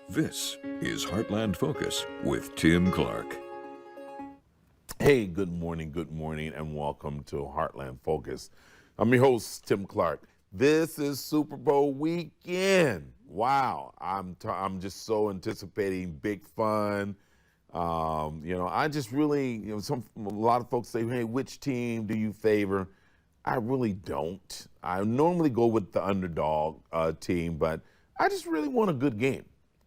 This is Heartland Focus with Tim Clark. Hey, good morning, and welcome to Heartland Focus. I'm your host, Tim Clark. This is Super Bowl weekend. Wow, I'm just so anticipating big fun. I just really, a lot of folks say, hey, which team do you favor? I really don't. I normally go with the underdog team, but I just really want a good game.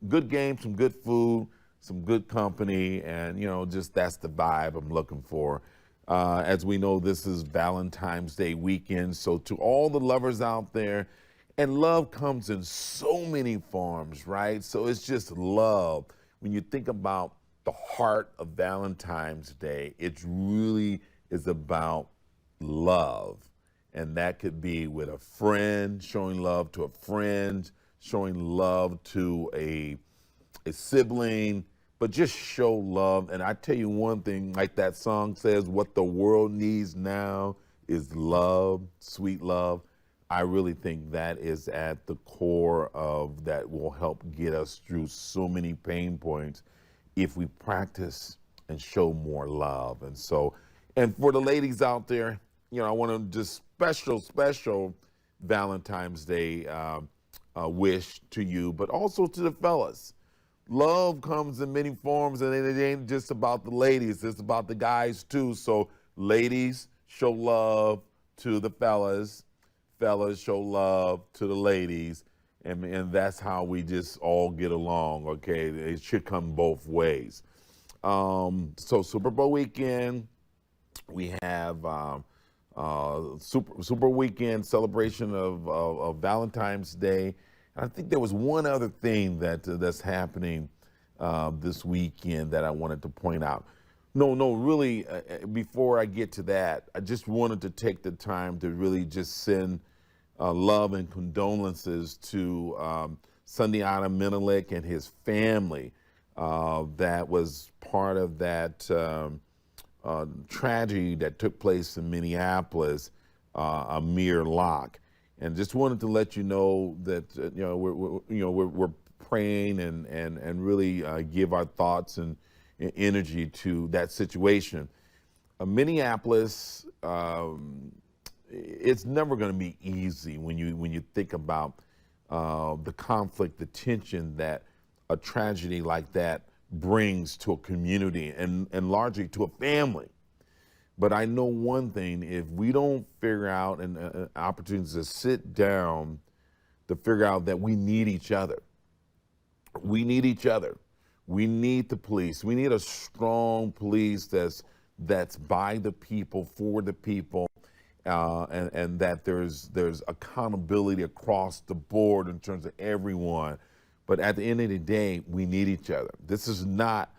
Good game, some good food, some good company, and, just that's the vibe I'm looking for. As we know, this is Valentine's Day weekend, so to all the lovers out there, and love comes in so many forms, right? So it's just love. When you think about the heart of Valentine's Day, it really is about love. And that could be with a friend, showing love to a friend, showing love to a sibling, but just show love. And I tell you one thing, like that song says, what the world needs now is love, sweet love. I really think that is at the core of that will help get us through so many pain points if we practice and show more love. And so, and for the ladies out there, I want to just special Valentine's Day wish to you, but also to the fellas. Love comes in many forms, and it ain't just about the ladies, it's about the guys too. So ladies, show love to the fellas. Fellas, show love to the ladies. And that's how we just all get along, okay? It should come both ways. So Super Bowl weekend, we have Super Weekend celebration of Valentine's Day. And I think there was one other thing that's happening this weekend that I wanted to point out. No, really, before I get to that, I just wanted to take the time to really just send love and condolences to Sundiata Menelik and his family that was part of that tragedy that took place in Minneapolis, Amir Locke, and just wanted to let you know that we're praying and really give our thoughts and energy to that situation. Minneapolis, it's never going to be easy when you think about the conflict, the tension that a tragedy like that brings to a community and largely to a family. But I know one thing, if we don't figure out an opportunities to sit down to figure out that we need each other. We need each other. We need the police. We need a strong police that's by the people, for the people, and that there's accountability across the board in terms of everyone. But at the end of the day, we need each other. This is not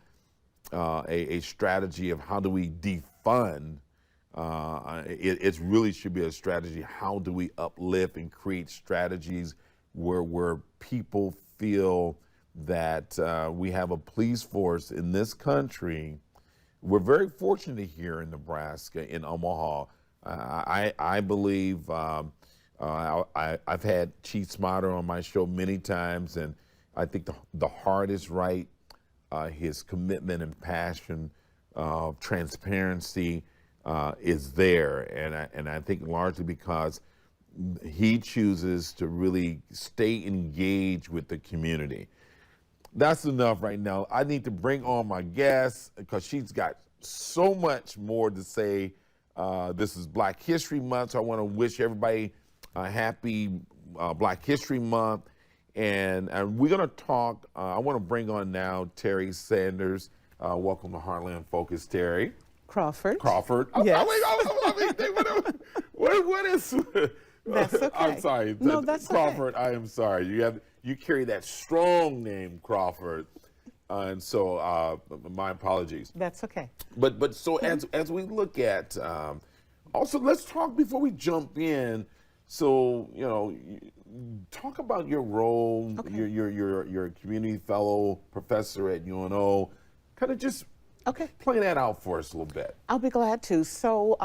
a strategy of how do we defund. It really should be a strategy. How do we uplift and create strategies where people feel that we have a police force in this country? We're very fortunate here in Nebraska, in Omaha. I believe I've had Chief Smotter on my show many times, and I think the heart is right. His commitment and passion, transparency is there, and I think largely because he chooses to really stay engaged with the community. That's enough right now. I need to bring on my guest because she's got so much more to say. This is Black History Month, so I want to wish everybody a happy Black History Month. And we're going to talk, I want to bring on now Terry Sanders. Welcome to Heartland Focus, Terry. Crawford. Yes. What is... That's okay. I'm sorry. No, that's Crawford, okay. I am sorry. You carry that strong name, Crawford. And so my apologies. That's okay. But so as we look at, also let's talk before we jump in. So, talk about your role. Okay. You're a community fellow professor at UNO. Kind of just play that out for us a little bit. I'll be glad to. So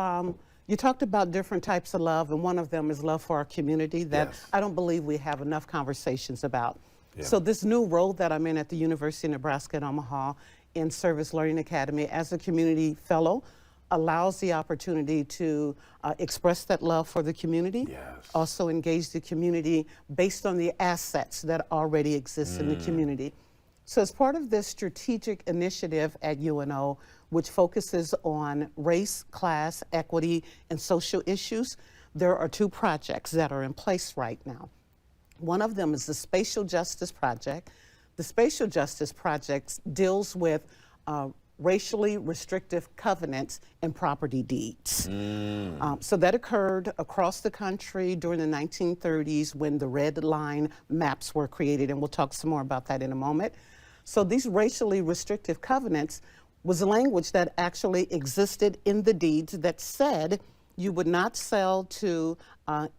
you talked about different types of love, and one of them is love for our community that Yes. I don't believe we have enough conversations about. So this new role that I'm in at the University of Nebraska at Omaha in Service Learning Academy as a community fellow allows the opportunity to express that love for the community, also engage the community based on the assets that already exist in the community. So as part of this strategic initiative at UNO, which focuses on race, class, equity, and social issues, there are 2 projects that are in place right now. One of them is the Spatial Justice Project. The Spatial Justice Project deals with racially restrictive covenants and property deeds. So that occurred across the country during the 1930s when the red line maps were created, and we'll talk some more about that in a moment. So these racially restrictive covenants was a language that actually existed in the deeds that said you would not sell to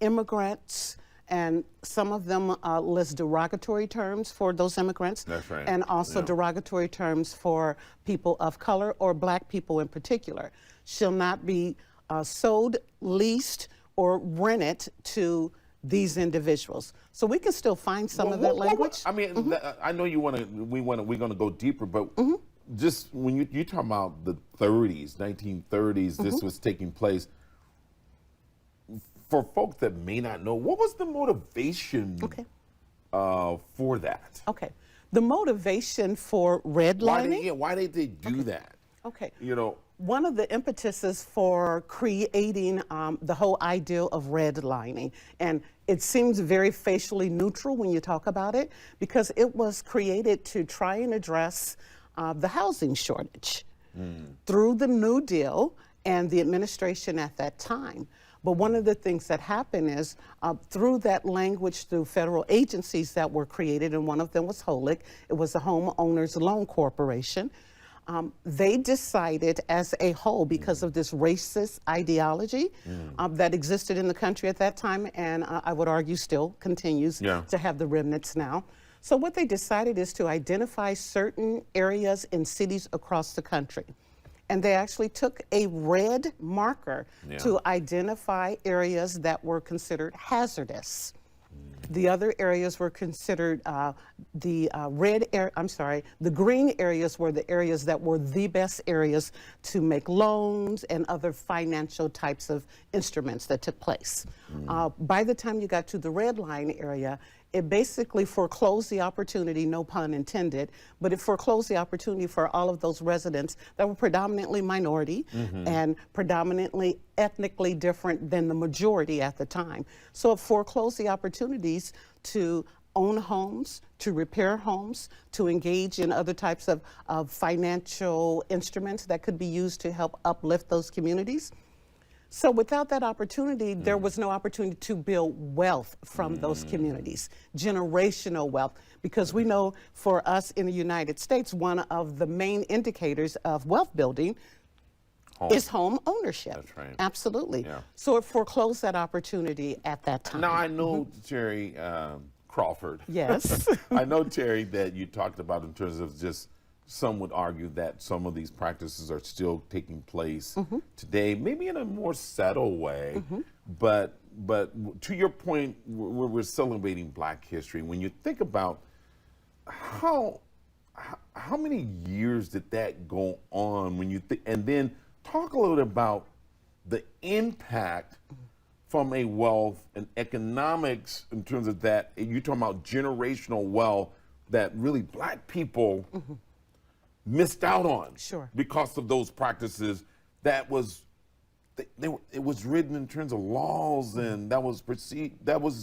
immigrants, and some of them list derogatory terms for those immigrants. That's right. And also derogatory terms for people of color or black people in particular. Shall not be sold, leased, or rented to these individuals. So we can still find some of that language. I mean, I know we're going to go deeper, but just when you talk about the 30s, 1930s, this was taking place. For folks that may not know, what was the motivation for that? Okay. The motivation for redlining. Why did they do that? Okay. You know, one of the impetuses for creating the whole idea of redlining, and it seems very facially neutral when you talk about it, because it was created to try and address the housing shortage through the New Deal and the administration at that time. But one of the things that happened is through that language, through federal agencies that were created, and one of them was HOLIC, it was the Homeowners Loan Corporation. They decided as a whole, because of this racist ideology that existed in the country at that time, and I would argue still continues to have the remnants now. So what they decided is to identify certain areas in cities across the country. And they actually took a red marker to identify areas that were considered hazardous. The other areas were considered the green areas were the areas that were the best areas to make loans and other financial types of instruments that took place. By the time you got to the red line area, it basically foreclosed the opportunity, no pun intended, but it foreclosed the opportunity for all of those residents that were predominantly minority and predominantly ethnically different than the majority at the time. So it foreclosed the opportunities to own homes, to repair homes, to engage in other types of financial instruments that could be used to help uplift those communities. So without that opportunity, there was no opportunity to build wealth from those communities, generational wealth, because we know for us in the United States, one of the main indicators of wealth building is home ownership. That's right. Absolutely. So it foreclosed that opportunity at that time. Now I know, Terry Crawford. Yes. I know, Terry, that you talked about in terms of just some would argue that some of these practices are still taking place today, maybe in a more subtle way. But to your point, we're celebrating Black history. When you think about how many years did that go on, when you and then talk a little bit about the impact from a wealth and economics in terms of that. You're talking about generational wealth that really Black people missed out on because of those practices. That was it was written in terms of laws, and that was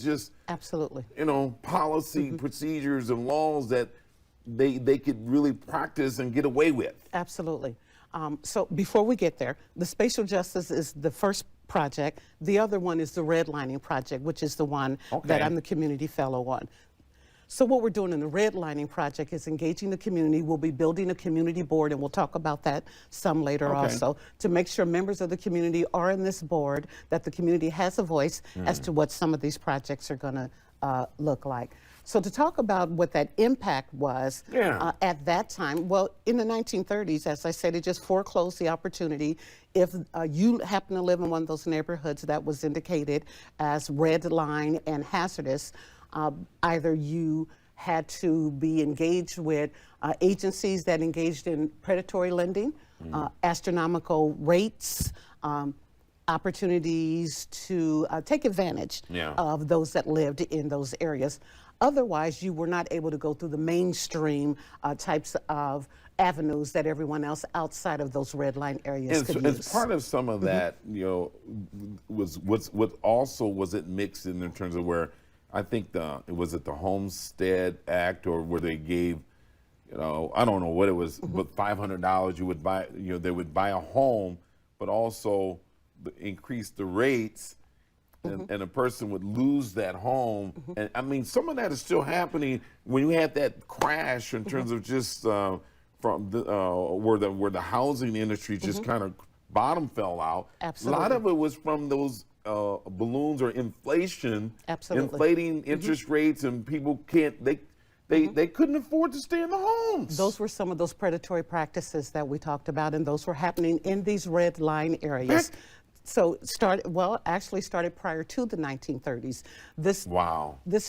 just absolutely, you know, policy procedures and laws that they could really practice and get away with. Absolutely. So before we get there, the Spatial Justice is the first project. The other one is the Redlining Project, which is the one that I'm the community fellow on. So what we're doing in the Redlining Project is engaging the community. We'll be building a community board, and we'll talk about that some later also, to make sure members of the community are in this board, that the community has a voice as to what some of these projects are going to look like. So to talk about what that impact was at that time, well, in the 1930s, as I said, it just foreclosed the opportunity. If you happen to live in one of those neighborhoods that was indicated as red line and hazardous, either you had to be engaged with agencies that engaged in predatory lending, astronomical rates, opportunities to take advantage of those that lived in those areas. Otherwise, you were not able to go through the mainstream types of avenues that everyone else outside of those red line areas could use. As part of some of that, you know, what also was it mixed in terms of where I think was it the Homestead Act, or where they gave, you know, I don't know what it was, but $500 you would buy, you know, they would buy a home, but also increase the rates. And a person would lose that home. And I mean, some of that is still happening when you had that crash in terms of just from the, where the housing industry just kind of bottom fell out. Absolutely. A lot of it was from those balloons or inflation, inflating interest rates, and people they couldn't afford to stay in the homes. Those were some of those predatory practices that we talked about, and those were happening in these red line areas. So actually started prior to the 1930s. This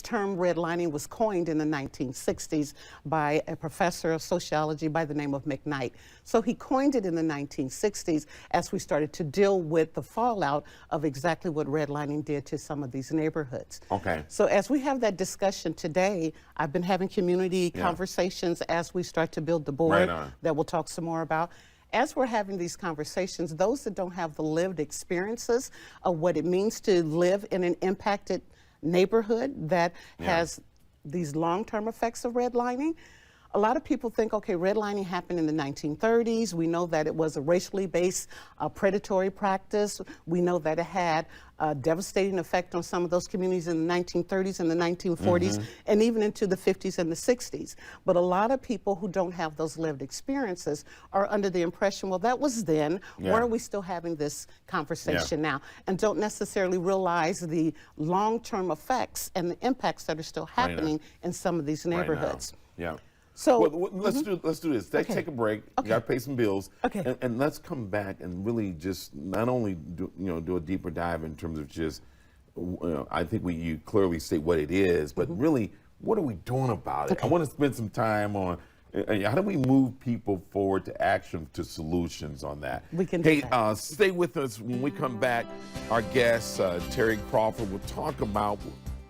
term redlining was coined in the 1960s by a professor of sociology by the name of McKnight. So he coined it in the 1960s as we started to deal with the fallout of exactly what redlining did to some of these neighborhoods. Okay. So as we have that discussion today, I've been having community conversations as we start to build the board that we'll talk some more about. As we're having these conversations, those that don't have the lived experiences of what it means to live in an impacted neighborhood that has these long-term effects of redlining, a lot of people think, okay, redlining happened in the 1930s. We know that it was a racially based predatory practice. We know that it had a devastating effect on some of those communities in the 1930s and the 1940s, and even into the 50s and the 60s. But a lot of people who don't have those lived experiences are under the impression, well, that was then. Why are we still having this conversation now? And don't necessarily realize the long-term effects and the impacts that are still happening in some of these neighborhoods. So let's do this. Take a break. You got to pay some bills. And let's come back and really just not only do a deeper dive in terms of just, I think you clearly state what it is, but really, what are we doing about it? I want to spend some time on how do we move people forward to action, to solutions on that. We can do that. Stay with us. When we come back, our guest, Terry Crawford, will talk about,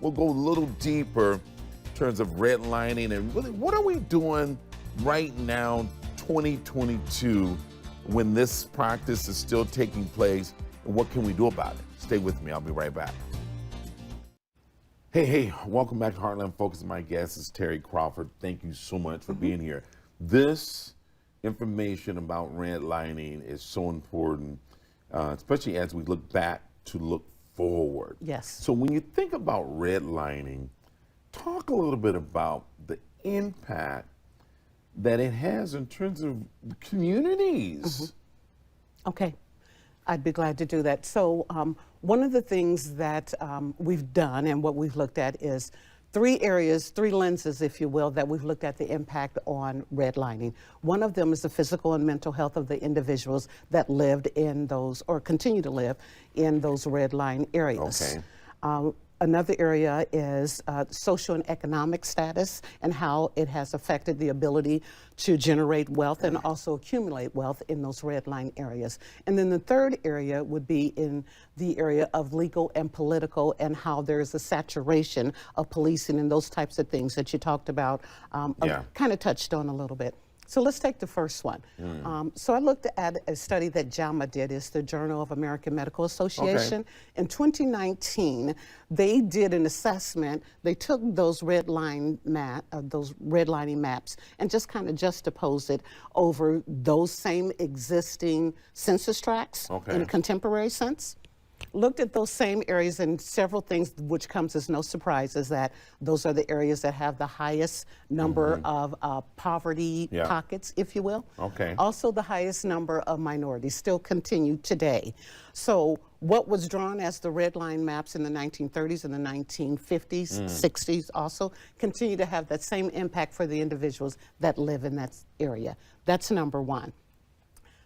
we'll go a little deeper in terms of redlining and really what are we doing right now, 2022, when this practice is still taking place, and what can we do about it? Stay with me. I'll be right back. Hey, welcome back to Heartland Focus. My guest is Terry Crawford. Thank you so much for being here. This information about redlining is so important, especially as we look back to look forward. Yes. So when you think about redlining, talk a little bit about the impact that it has in terms of the communities. Okay, I'd be glad to do that. So one of the things that we've done and what we've looked at is three lenses, if you will, that we've looked at the impact on redlining. One of them is the physical and mental health of the individuals that lived in those, or continue to live in those redline areas. Another area is social and economic status and how it has affected the ability to generate wealth and also accumulate wealth in those redline areas. And then the third area would be in the area of legal and political and how there is a saturation of policing and those types of things that you talked about, kind of touched on a little bit. So let's take the first one. So I looked at a study that JAMA did, it's the Journal of American Medical Association. In 2019, they did an assessment. They took those redlining maps and just kind of juxtaposed it over those same existing census tracts in a contemporary sense. Looked at those same areas and several things, which comes as no surprise, is that those are the areas that have the highest number of poverty pockets, if you will. Also the highest number of minorities still continue today. So what was drawn as the red line maps in the 1930s and the 1950s, 60s also, continue to have that same impact for the individuals that live in that area. That's number one.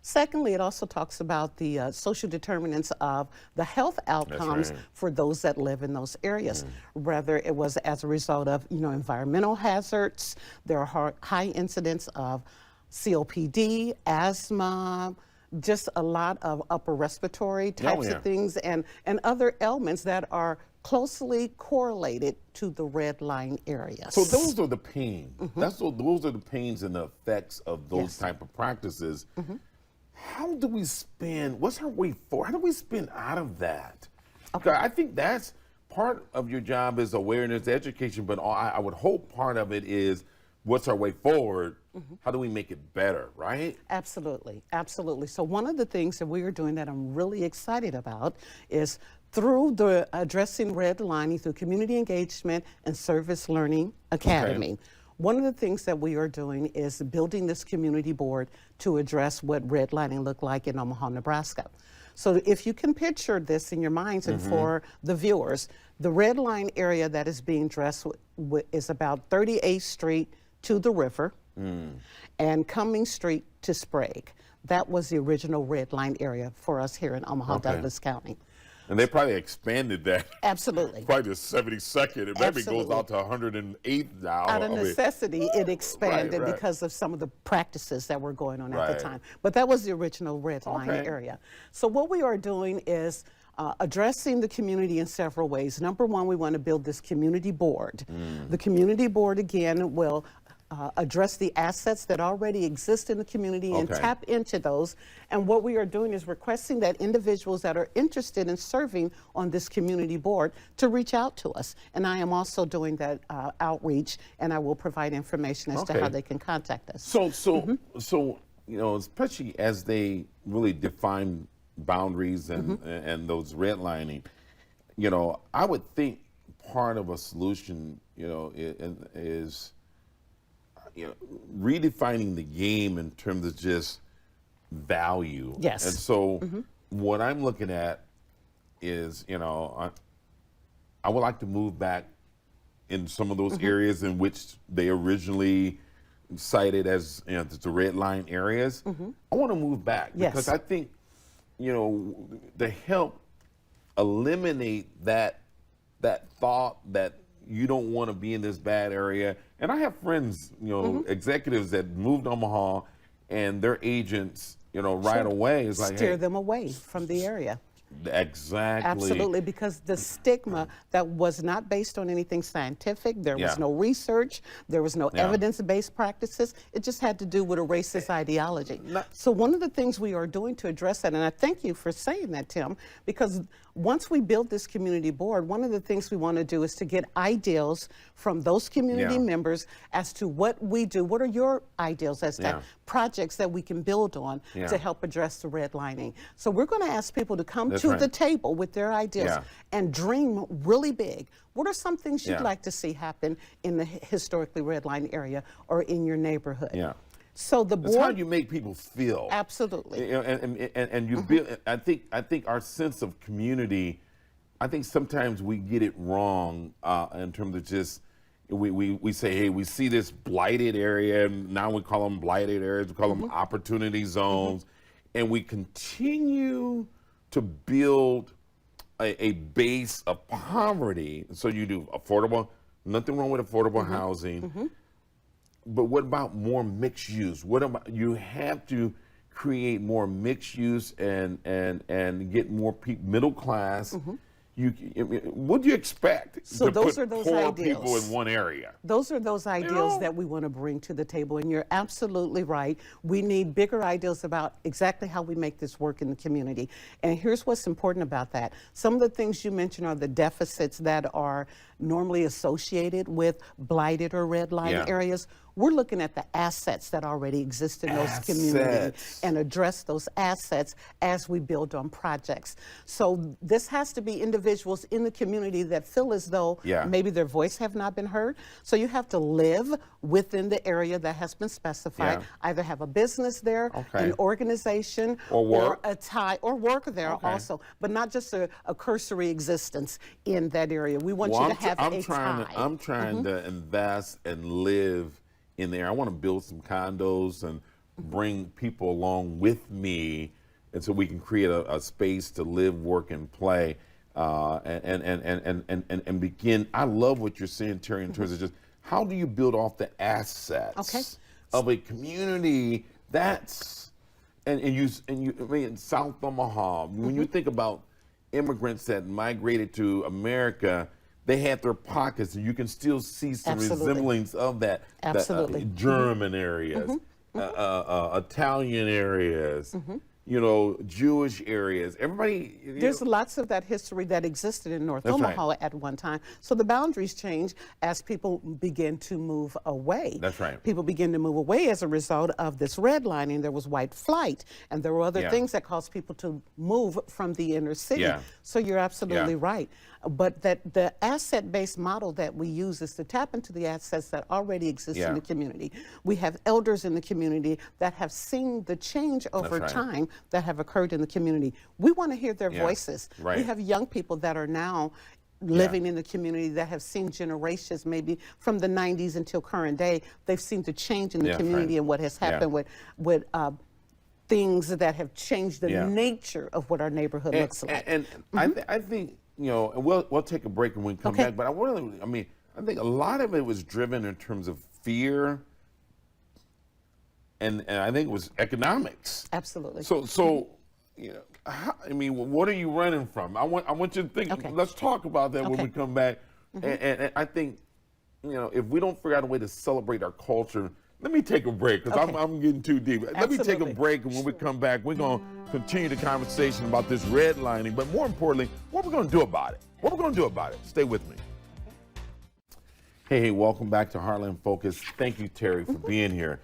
Secondly, it also talks about the social determinants of the health outcomes right. for those that live in those areas. Whether it was as a result of, environmental hazards, there are high incidents of COPD, asthma, just a lot of upper respiratory types yeah. of things and other ailments that are closely correlated to the red line areas. So those are the pain. Those are the pains and the effects of those Yes. type of practices. How do we spin? What's our way forward? How do we spin out of that? Okay. I think that's part of your job is awareness, education, but I would hope part of it is what's our way forward? How do we make it better, right? Absolutely, absolutely. So one of the things that we are doing that I'm really excited about is through the Addressing Redlining through Community Engagement and Service Learning Academy. Okay. One of the things that we are doing is building this community board to address what redlining looked like in Omaha, Nebraska. So if you can picture this in your minds and for the viewers, the red line area that is being addressed is about 38th Street to the river and Cummings Street to Sprague. That was the original red line area for us here in Omaha, Douglas County. And they probably expanded that. Absolutely. Probably to 72nd. It maybe goes Absolutely. out to 108th now. Out of necessity, it expanded right. because of some of the practices that were going on at Right. the time. But that was the original red line Okay. area. So what we are doing is addressing the community in several ways. Number one, we want to build this community board. The community board, again, will address the assets that already exist in the community and Okay. tap into those. And what we are doing is requesting that individuals that are interested in serving on this community board to reach out to us. And I am also doing that outreach, and I will provide information as to Okay. how they can contact us. So especially as they really define boundaries and those redlining, I would think part of a solution, is redefining the game in terms of just value. Yes. And so what I'm looking at is, I would like to move back in some of those areas in which they originally cited as the red line areas. I want to move back because Yes. I think, to help eliminate that thought that you don't want to be in this bad area. And I have friends, executives that moved to Omaha and their agents, right away is like, Steer hey, them away from the area. exactly. Absolutely, because the stigma that was not based on anything scientific, there was Yeah. no research, there was no Yeah. evidence-based practices, it just had to do with a racist ideology. So one of the things we are doing to address that, and I thank you for saying that, Tim, because once we build this community board, one of the things we want to do is to get ideals from those community Yeah. members as to what we do. What are your ideals as to Yeah. projects that we can build on Yeah. to help address the redlining? So we're going to ask people to come That's to right. the table with their ideas Yeah. and dream really big. What are some things you'd Yeah. like to see happen in the historically redlined area or in your neighborhood? Yeah. So the It's how board, you make people feel. absolutely. And you build. I think our sense of community. I think sometimes we get it wrong in terms of just we say, hey, we see this blighted area, and now we call them blighted areas. We call them opportunity zones, and we continue to build a base of poverty. So you do affordable. Nothing wrong with affordable housing. But what about more mixed use? What about you have to create more mixed use and get more middle class? What do you expect So to those put are those poor ideals. people in one area? Those are those ideals know? that we want to bring to the table, and you're absolutely right. We need bigger ideas about exactly how we make this work in the community. And here's what's important about that. Some of the things you mentioned are the deficits that are normally associated with blighted or redlined Yeah. areas. We're looking at the assets that already exist in those communities Assets. and address those assets as we build on projects. So this has to be individuals in the community that feel as though Yeah. maybe their voice have not been heard. So you have to live within the area that has been specified. Yeah. Either have a business there, Okay. an organization, Or work. a tie, or work there Okay. also, but not just a cursory existence in that area. We want you to have I'm a trying tie. to invest and live in there. I want to build some condos and bring people along with me, and so we can create a space to live, work, and play, and begin. I love what you're saying, Terry, in terms of just how do you build off the assets of a community that's and you I mean in South Omaha. When you think about immigrants that migrated to America, they had their pockets, and you can still see some resemblance of that. Absolutely. German areas, Italian areas, you know, Jewish areas. Everybody. There's lots of that history that existed in North Omaha at one time. So the boundaries change as people begin to move away. That's right. People begin to move away as a result of this redlining. There was white flight, and there were other things that caused people to move from the inner city. So you're absolutely right. But that the asset-based model that we use is to tap into the assets that already exist in the community. We have elders in the community that have seen the change over time that have occurred in the community. We want to hear their voices. We have young people that are now living in the community that have seen generations, maybe from the 90s until current day. They've seen the change in the community and what has happened with things that have changed the nature of what our neighborhood looks like. And I think, you know, and we'll take a break and we come back. But I think a lot of it was driven in terms of fear, and I think it was economics. Absolutely. So you know, I mean, what are you running from? I want you to think. Let's talk about that when we come back. And I think, you know, if we don't figure out a way to celebrate our culture. Let me take a break, because I'm getting too deep. Let me take a break, and when we come back, we're going to continue the conversation about this redlining, but more importantly, what we're going to do about it. What we're going to do about it. Stay with me. Hey, welcome back to Heartland Focus. Thank you, Terry, for being here.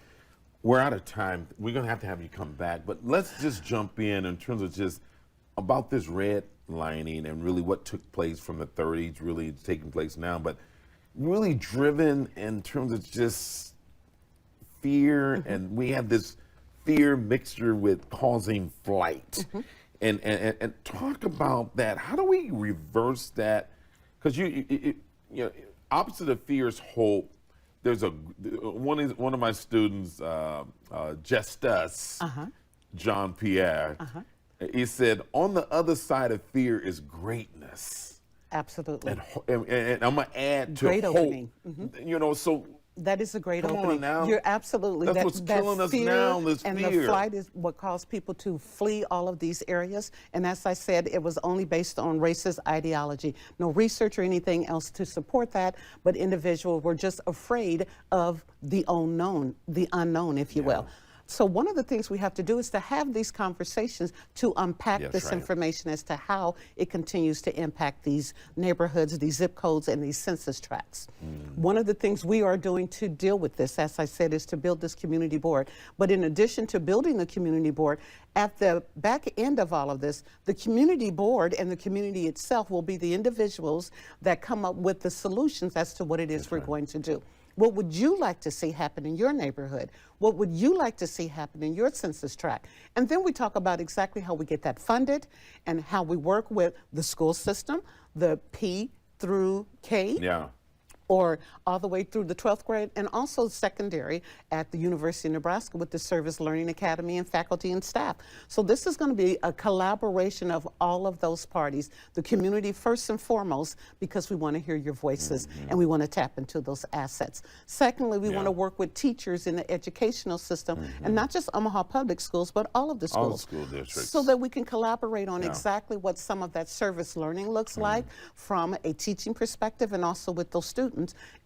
We're out of time. We're going to have you come back, but let's just jump in terms of just about this redlining and really what took place from the 30s, really taking place now, but really driven in terms of just fear, and we have this fear mixture with causing flight, and talk about that. How do we reverse that? Because you know, opposite of fear is hope. There's one of my students, Justus, John Pierre. He said, on the other side of fear is greatness. Absolutely. And I'm gonna add to great hope. Opening. You know, so. That is a great Come opening. on now. You're absolutely. That's what's killing us now, this and fear. the flight is what caused people to flee all of these areas. And as I said, it was only based on racist ideology. No research or anything else to support that, but individuals were just afraid of the unknown, if you will. So one of the things we have to do is to have these conversations to unpack this information as to how it continues to impact these neighborhoods, these zip codes, and these census tracts. One of the things we are doing to deal with this, as I said, is to build this community board. But in addition to building the community board, at the back end of all of this, the community board and the community itself will be the individuals that come up with the solutions as to what it is we're going to do. What would you like to see happen in your neighborhood? What would you like to see happen in your census tract? And then we talk about exactly how we get that funded and how we work with the school system, the P through K. Or all the way through the 12th grade, and also secondary at the University of Nebraska with the Service Learning Academy and faculty and staff. So this is going to be a collaboration of all of those parties, the community first and foremost, because we want to hear your voices and we want to tap into those assets. Secondly, we want to work with teachers in the educational system, and not just Omaha Public Schools, but all of the schools. All the school districts. So that we can collaborate on exactly what some of that service learning looks like from a teaching perspective and also with those students.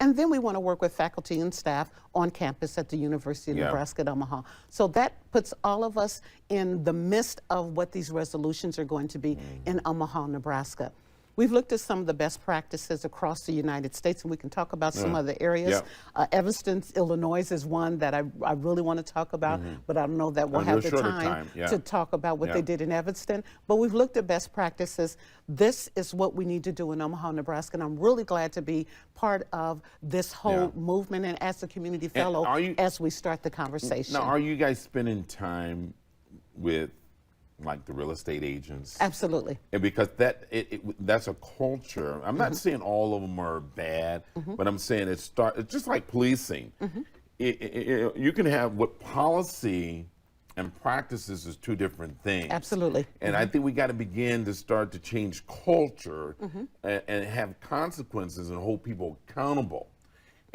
And then we want to work with faculty and staff on campus at the University of Nebraska at Omaha. So that puts all of us in the midst of what these resolutions are going to be in Omaha, Nebraska. We've looked at some of the best practices across the United States, and we can talk about some other areas. Evanston, Illinois is one that I really want to talk about, but I don't know that we'll have the time to talk about what they did in Evanston. But we've looked at best practices. This is what we need to do in Omaha, Nebraska, and I'm really glad to be part of this whole movement and as a community fellow as we start the conversation. Now, are you guys spending time with like the real estate agents? Absolutely. And because that's a culture. I'm not saying all of them are bad, but I'm saying it's just like policing. you can have what policy and practices is two different things. Absolutely. And I think we got to begin to start to change culture and have consequences and hold people accountable.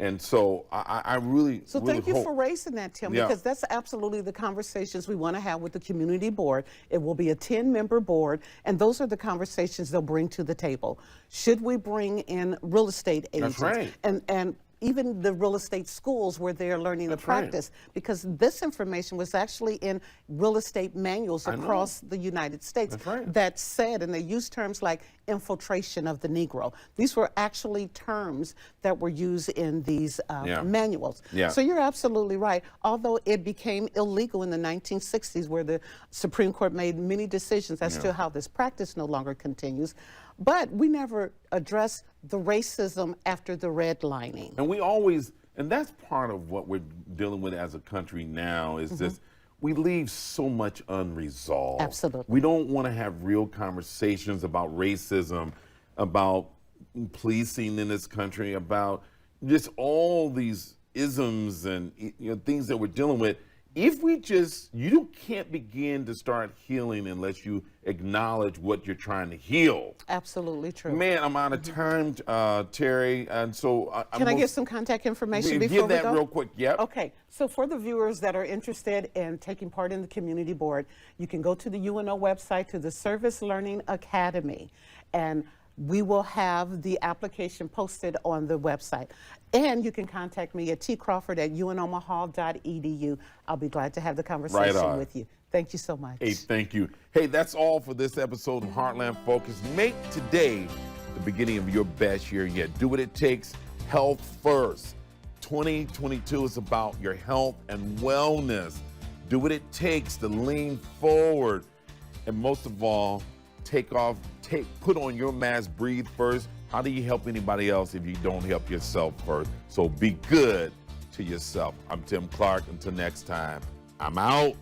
And so I really So really thank you hope, for raising that, Tim, Yeah. because that's absolutely the conversations we want to have with the community board. It will be a 10-member board, and those are the conversations they'll bring to the table. Should we bring in real estate agents? That's right. And even the real estate schools where they're learning That's the right. practice, because this information was actually in real estate manuals I know. across the United States That's right. that said, and they used terms like infiltration of the Negro. These were actually terms that were used in these Yeah. manuals. Yeah. So you're absolutely right. Although it became illegal in the 1960s, where the Supreme Court made many decisions as to how this practice no longer continues, but we never addressed the racism after the redlining. And we always, and that's part of what we're dealing with as a country now, is this, we leave so much unresolved. Absolutely. We don't want to have real conversations about racism, about policing in this country, about just all these isms and things that we're dealing with. If we just, you can't begin to start healing unless you acknowledge what you're trying to heal. Absolutely true. Man, I'm out of time, Terry, and so Can I give some contact information before give we that go? real quick. Yep. Okay, so for the viewers that are interested in taking part in the community board, you can go to the UNO website, to the Service Learning Academy, and we will have the application posted on the website. And you can contact me at tcrawford@unomaha.edu. I'll be glad to have the conversation on. with you. Thank you so much. Hey, thank you. Hey, that's all for this episode of Heartland Focus. Make today the beginning of your best year yet. Do what it takes. Health first. 2022 is about your health and wellness. Do what it takes to lean forward. And most of all, put on your mask, breathe first. How do you help anybody else if you don't help yourself first? So be good to yourself. I'm Tim Clark. Until next time, I'm out.